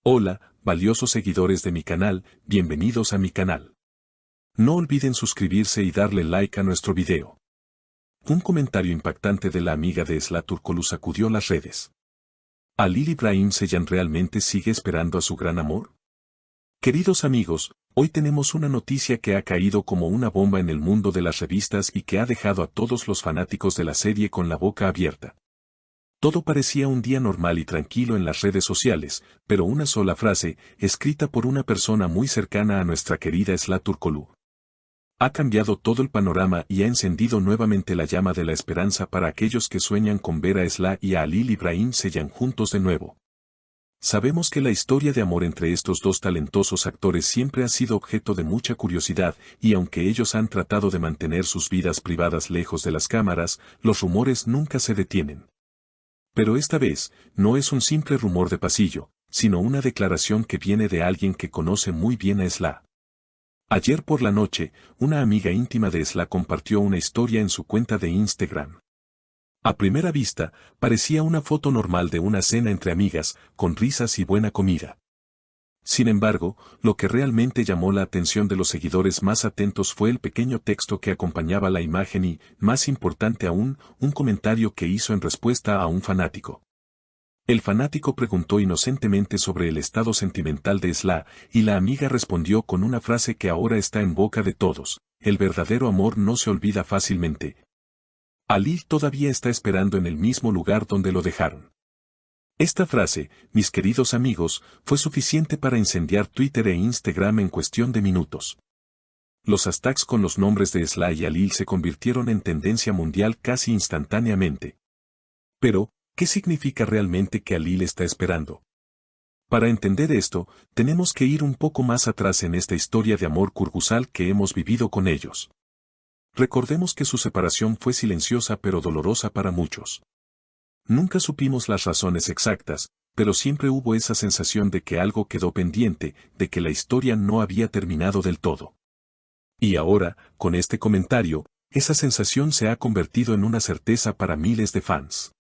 Hola, valiosos seguidores de mi canal, bienvenidos a mi canal. No olviden suscribirse y darle like a nuestro video. Un comentario impactante de la amiga de Esla Turkoglu sacudió las redes. ¿Halil İbrahim Ceylan realmente sigue esperando a su gran amor? Queridos amigos, hoy tenemos una noticia que ha caído como una bomba en el mundo de las revistas y que ha dejado a todos los fanáticos de la serie con la boca abierta. Todo parecía un día normal y tranquilo en las redes sociales, pero una sola frase, escrita por una persona muy cercana a nuestra querida Esla Turkoglu, ha cambiado todo el panorama y ha encendido nuevamente la llama de la esperanza para aquellos que sueñan con ver a Esla y a Halil İbrahim Ceylan juntos de nuevo. Sabemos que la historia de amor entre estos dos talentosos actores siempre ha sido objeto de mucha curiosidad, y aunque ellos han tratado de mantener sus vidas privadas lejos de las cámaras, los rumores nunca se detienen. Pero esta vez, no es un simple rumor de pasillo, sino una declaración que viene de alguien que conoce muy bien a Esla. Ayer por la noche, una amiga íntima de Esla compartió una historia en su cuenta de Instagram. A primera vista, parecía una foto normal de una cena entre amigas, con risas y buena comida. Sin embargo, lo que realmente llamó la atención de los seguidores más atentos fue el pequeño texto que acompañaba la imagen y, más importante aún, un comentario que hizo en respuesta a un fanático. El fanático preguntó inocentemente sobre el estado sentimental de Esla, y la amiga respondió con una frase que ahora está en boca de todos: el verdadero amor no se olvida fácilmente. Halil todavía está esperando en el mismo lugar donde lo dejaron. Esta frase, mis queridos amigos, fue suficiente para incendiar Twitter e Instagram en cuestión de minutos. Los hashtags con los nombres de Esla y Halil se convirtieron en tendencia mundial casi instantáneamente. Pero, ¿qué significa realmente que Halil está esperando? Para entender esto, tenemos que ir un poco más atrás en esta historia de amor kurgusal que hemos vivido con ellos. Recordemos que su separación fue silenciosa pero dolorosa para muchos. Nunca supimos las razones exactas, pero siempre hubo esa sensación de que algo quedó pendiente, de que la historia no había terminado del todo. Y ahora, con este comentario, esa sensación se ha convertido en una certeza para miles de fans.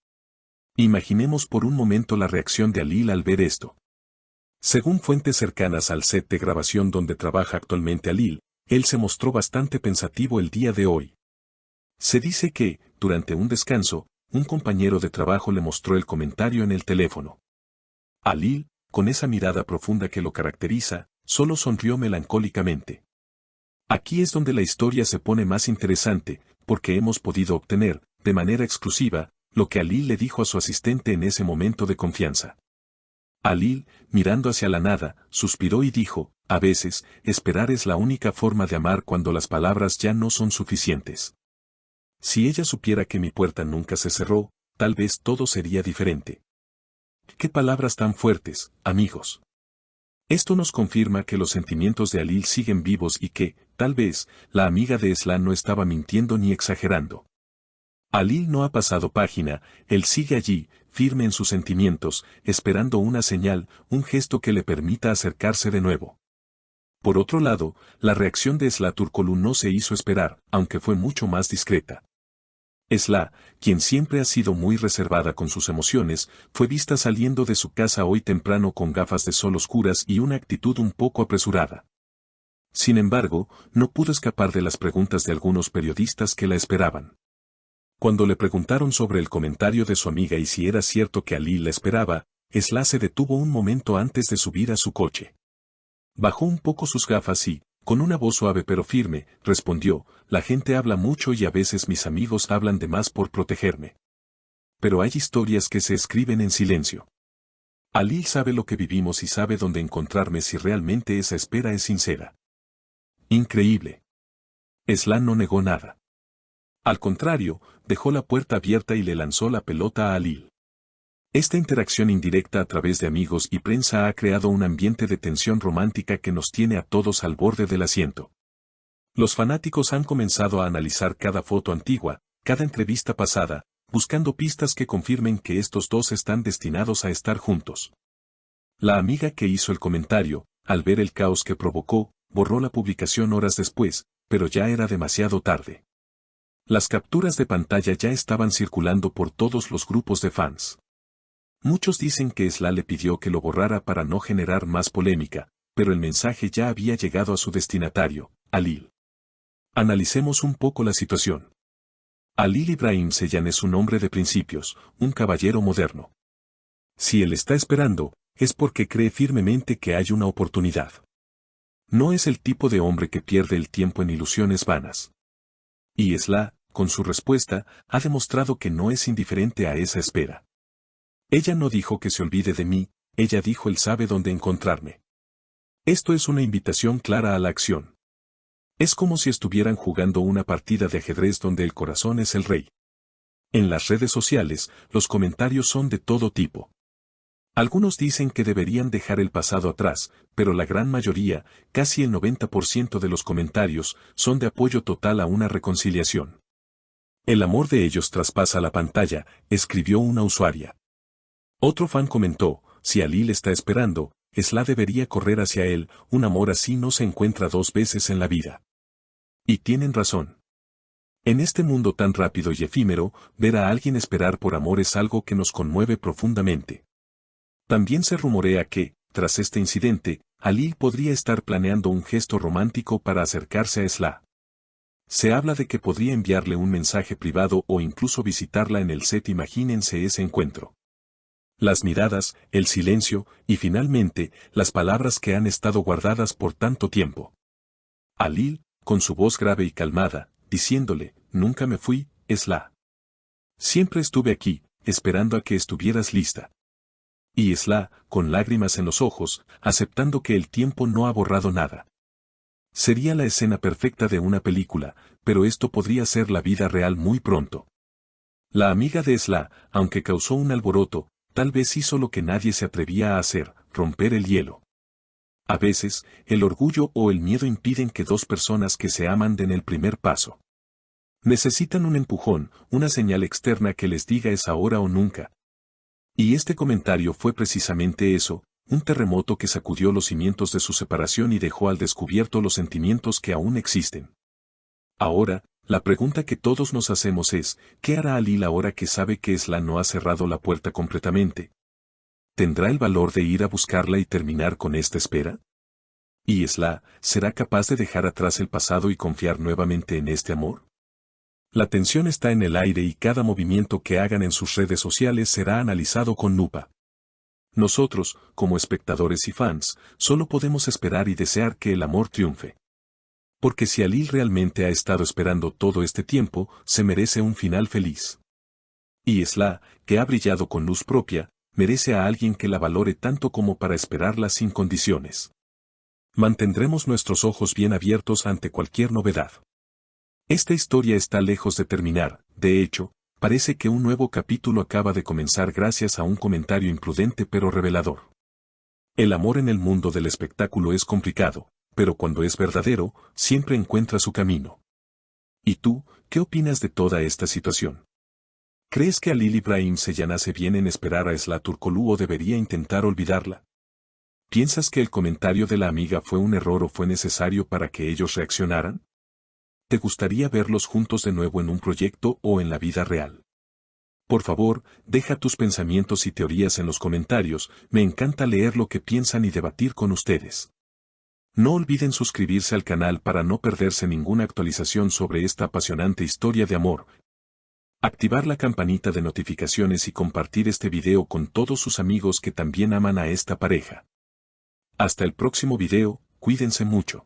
Imaginemos por un momento la reacción de Halil al ver esto. Según fuentes cercanas al set de grabación donde trabaja actualmente Halil, él se mostró bastante pensativo el día de hoy. Se dice que, durante un descanso, un compañero de trabajo le mostró el comentario en el teléfono. Halil, con esa mirada profunda que lo caracteriza, solo sonrió melancólicamente. Aquí es donde la historia se pone más interesante, porque hemos podido obtener, de manera exclusiva, lo que Halil le dijo a su asistente en ese momento de confianza. Halil, mirando hacia la nada, suspiró y dijo: a veces, esperar es la única forma de amar cuando las palabras ya no son suficientes. Si ella supiera que mi puerta nunca se cerró, tal vez todo sería diferente. Qué palabras tan fuertes, amigos. Esto nos confirma que los sentimientos de Halil siguen vivos y que, tal vez, la amiga de Esla no estaba mintiendo ni exagerando. Halil no ha pasado página, él sigue allí, firme en sus sentimientos, esperando una señal, un gesto que le permita acercarse de nuevo. Por otro lado, la reacción de Esla Turkoglu no se hizo esperar, aunque fue mucho más discreta. Esla, quien siempre ha sido muy reservada con sus emociones, fue vista saliendo de su casa hoy temprano con gafas de sol oscuras y una actitud un poco apresurada. Sin embargo, no pudo escapar de las preguntas de algunos periodistas que la esperaban. Cuando le preguntaron sobre el comentario de su amiga y si era cierto que Halil la esperaba, Esla se detuvo un momento antes de subir a su coche. Bajó un poco sus gafas y, con una voz suave pero firme, respondió: la gente habla mucho y a veces mis amigos hablan de más por protegerme. Pero hay historias que se escriben en silencio. Halil sabe lo que vivimos y sabe dónde encontrarme si realmente esa espera es sincera. Increíble. Esla no negó nada. Al contrario, dejó la puerta abierta y le lanzó la pelota a Halil. Esta interacción indirecta a través de amigos y prensa ha creado un ambiente de tensión romántica que nos tiene a todos al borde del asiento. Los fanáticos han comenzado a analizar cada foto antigua, cada entrevista pasada, buscando pistas que confirmen que estos dos están destinados a estar juntos. La amiga que hizo el comentario, al ver el caos que provocó, borró la publicación horas después, pero ya era demasiado tarde. Las capturas de pantalla ya estaban circulando por todos los grupos de fans. Muchos dicen que Esla le pidió que lo borrara para no generar más polémica, pero el mensaje ya había llegado a su destinatario, Halil. Analicemos un poco la situación. Halil Ibrahim Ceylan es un hombre de principios, un caballero moderno. Si él está esperando, es porque cree firmemente que hay una oportunidad. No es el tipo de hombre que pierde el tiempo en ilusiones vanas. Y Esla, con su respuesta, ha demostrado que no es indiferente a esa espera. Ella no dijo que se olvide de mí, ella dijo él sabe dónde encontrarme. Esto es una invitación clara a la acción. Es como si estuvieran jugando una partida de ajedrez donde el corazón es el rey. En las redes sociales, los comentarios son de todo tipo. Algunos dicen que deberían dejar el pasado atrás, pero la gran mayoría, casi el 90% de los comentarios, son de apoyo total a una reconciliación. El amor de ellos traspasa la pantalla, escribió una usuaria. Otro fan comentó, si Halil está esperando, Esla debería correr hacia él, un amor así no se encuentra dos veces en la vida. Y tienen razón. En este mundo tan rápido y efímero, ver a alguien esperar por amor es algo que nos conmueve profundamente. También se rumorea que, tras este incidente, Halil podría estar planeando un gesto romántico para acercarse a Esla. Se habla de que podría enviarle un mensaje privado o incluso visitarla en el set. Imagínense ese encuentro. Las miradas, el silencio, y finalmente, las palabras que han estado guardadas por tanto tiempo. Halil, con su voz grave y calmada, diciéndole, nunca me fui, Esla. Siempre estuve aquí, esperando a que estuvieras lista. Y Esla, con lágrimas en los ojos, aceptando que el tiempo no ha borrado nada. Sería la escena perfecta de una película, pero esto podría ser la vida real muy pronto. La amiga de Esla, aunque causó un alboroto, tal vez hizo lo que nadie se atrevía a hacer, romper el hielo. A veces, el orgullo o el miedo impiden que dos personas que se aman den el primer paso. Necesitan un empujón, una señal externa que les diga es ahora o nunca. Y este comentario fue precisamente eso, un terremoto que sacudió los cimientos de su separación y dejó al descubierto los sentimientos que aún existen. Ahora, la pregunta que todos nos hacemos es, ¿qué hará Halil ahora que sabe que Esla no ha cerrado la puerta completamente? ¿Tendrá el valor de ir a buscarla y terminar con esta espera? ¿Y Esla será capaz de dejar atrás el pasado y confiar nuevamente en este amor? La tensión está en el aire y cada movimiento que hagan en sus redes sociales será analizado con lupa. Nosotros, como espectadores y fans, solo podemos esperar y desear que el amor triunfe. Porque si Halil realmente ha estado esperando todo este tiempo, se merece un final feliz. Y Esla, que ha brillado con luz propia, merece a alguien que la valore tanto como para esperarla sin condiciones. Mantendremos nuestros ojos bien abiertos ante cualquier novedad. Esta historia está lejos de terminar, de hecho, parece que un nuevo capítulo acaba de comenzar gracias a un comentario imprudente pero revelador. El amor en el mundo del espectáculo es complicado, pero cuando es verdadero, siempre encuentra su camino. ¿Y tú, qué opinas de toda esta situación? ¿Crees que Halil Ibrahim Ceylan hace bien en esperar a Esla Turkoglu o debería intentar olvidarla? ¿Piensas que el comentario de la amiga fue un error o fue necesario para que ellos reaccionaran? ¿Te gustaría verlos juntos de nuevo en un proyecto o en la vida real? Por favor, deja tus pensamientos y teorías en los comentarios, me encanta leer lo que piensan y debatir con ustedes. No olviden suscribirse al canal para no perderse ninguna actualización sobre esta apasionante historia de amor. Activar la campanita de notificaciones y compartir este video con todos sus amigos que también aman a esta pareja. Hasta el próximo video, cuídense mucho.